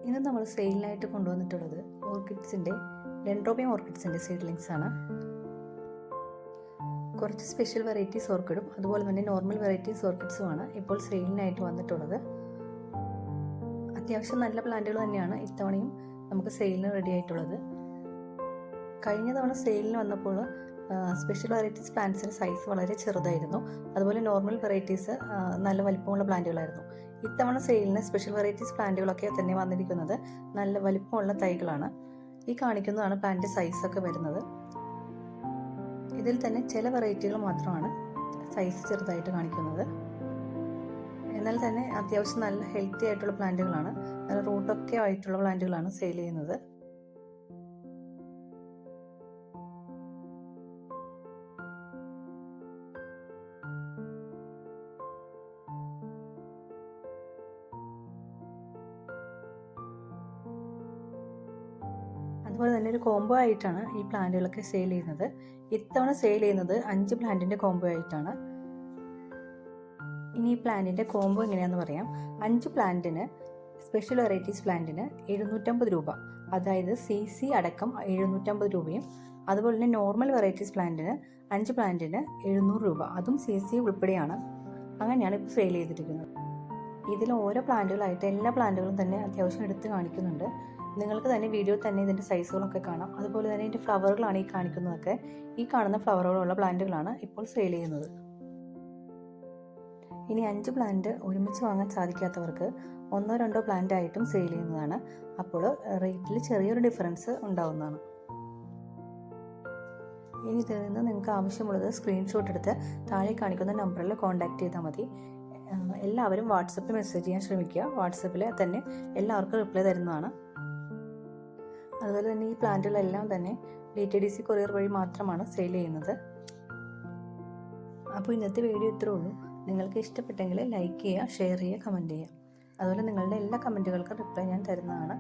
ഇന്ന് നമ്മൾ സെയിലിനായിട്ട് കൊണ്ടുവന്നിട്ടുള്ളത് ഓർക്കിഡ്സിൻ്റെ ഡെൻഡ്രോബിയം ഓർക്കിഡ്സിൻ്റെ സീഡ്ലിങ്സ് ആണ്. കുറച്ച് സ്പെഷ്യൽ വെറൈറ്റീസ് ഓർക്കിഡും അതുപോലെ തന്നെ നോർമൽ വെറൈറ്റീസ് ഓർക്കിഡ്സുമാണ് ഇപ്പോൾ സെയിലിനായിട്ട് വന്നിട്ടുള്ളത്. അത്യാവശ്യം നല്ല പ്ലാന്റുകൾ തന്നെയാണ് ഇത്തവണയും നമുക്ക് സെയിലിന് റെഡി ആയിട്ടുള്ളത്. കഴിഞ്ഞ തവണ സെയിലിന് വന്നപ്പോൾ സ്പെഷ്യൽ വെറൈറ്റീസ് പ്ലാന്റ്സിൻ്റെ സൈസ് വളരെ ചെറുതായിരുന്നു. അതുപോലെ നോർമൽ വെറൈറ്റീസ് നല്ല വലിപ്പമുള്ള പ്ലാന്റുകളായിരുന്നു. ഇത്തവണ സെയിലിന് സ്പെഷ്യൽ വെറൈറ്റീസ് പ്ലാന്റുകളൊക്കെ തന്നെ വന്നിരിക്കുന്നത് നല്ല വലിപ്പമുള്ള തൈകളാണ്. ഈ കാണിക്കുന്നതാണ് പ്ലാന്റ് സൈസൊക്കെ വരുന്നത്. ഇതിൽ തന്നെ ചില വെറൈറ്റികൾ മാത്രമാണ് സൈസ് ചെറുതായിട്ട് കാണിക്കുന്നത്. എന്നാൽ തന്നെ അത്യാവശ്യം നല്ല ഹെൽത്തി ആയിട്ടുള്ള പ്ലാന്റുകളാണ്, നല്ല റൂട്ടൊക്കെ ആയിട്ടുള്ള പ്ലാന്റുകളാണ് സെയിൽ ചെയ്യുന്നത്. അതുപോലെ തന്നെ ഒരു കോംബോ ആയിട്ടാണ് ഈ പ്ലാന്റുകളൊക്കെ സെയിൽ ചെയ്യുന്നത്. ഇത്തവണ സെയിൽ ചെയ്യുന്നത് 5 പ്ലാന്റിൻ്റെ കോംബോ ആയിട്ടാണ്. ഇനി ഈ പ്ലാന്റിൻ്റെ കോംബോ എങ്ങനെയാണെന്ന് പറയാം. 5 പ്ലാന്റിന് സ്പെഷ്യൽ വെറൈറ്റീസ് പ്ലാന്റിന് 750 രൂപ, അതായത് CC അടക്കം 750 രൂപയും, അതുപോലെ തന്നെ നോർമൽ വെറൈറ്റീസ് പ്ലാന്റിന് 5 പ്ലാന്റിന് 700 രൂപ, അതും CC ഉൾപ്പെടെയാണ്. അങ്ങനെയാണ് ഇപ്പോൾ സെയിൽ ചെയ്തിരിക്കുന്നത്. ഇതിൽ ഓരോ പ്ലാന്റുകളായിട്ട് എല്ലാ പ്ലാന്റുകളും തന്നെ അത്യാവശ്യം എടുത്ത് കാണിക്കുന്നുണ്ട്. നിങ്ങൾക്ക് തന്നെ വീഡിയോ തന്നെ ഇതിൻ്റെ സൈസുകളൊക്കെ കാണാം. അതുപോലെ തന്നെ ഇതിൻ്റെ ഫ്ലവറുകളാണ് ഈ കാണിക്കുന്നതൊക്കെ. ഈ കാണുന്ന ഫ്ലവറുകളുള്ള പ്ലാന്റുകളാണ് ഇപ്പോൾ സെയിൽ ചെയ്യുന്നത്. ഇനി 5 പ്ലാന്റ് ഒരുമിച്ച് വാങ്ങാൻ സാധിക്കാത്തവർക്ക് 1-2 പ്ലാന്റ് ആയിട്ടും സെയിൽ ചെയ്യുന്നതാണ്. അപ്പോൾ റേറ്റിൽ ചെറിയൊരു ഡിഫറൻസ് ഉണ്ടാവുന്നതാണ്. ഇനി ഇതിൽ നിന്ന് നിങ്ങൾക്ക് ആവശ്യമുള്ളത് സ്ക്രീൻഷോട്ട് എടുത്ത് താഴെ കാണിക്കുന്ന നമ്പറിൽ കോൺടാക്ട് ചെയ്താൽ മതി. എല്ലാവരും വാട്സപ്പിൽ മെസ്സേജ് ചെയ്യാൻ ശ്രമിക്കുക. വാട്സപ്പിൽ തന്നെ എല്ലാവർക്കും റിപ്ലൈ തരുന്നതാണ്. അതുപോലെ തന്നെ ഈ പ്ലാന്റുകളെല്ലാം തന്നെ DTDC കൊറിയർ വഴി മാത്രമാണ് സെയിൽ ചെയ്യുന്നത്. അപ്പോൾ ഇന്നത്തെ വീഡിയോ ഇത്രേ ഉള്ളൂ. നിങ്ങൾക്ക് ഇഷ്ടപ്പെട്ടെങ്കിൽ ലൈക്ക് ചെയ്യുക, ഷെയർ ചെയ്യുക, കമൻറ്റ് ചെയ്യുക. അതുപോലെ നിങ്ങളുടെ എല്ലാ കമൻറ്റുകൾക്കും റിപ്ലൈ ഞാൻ തരുന്നതാണ്.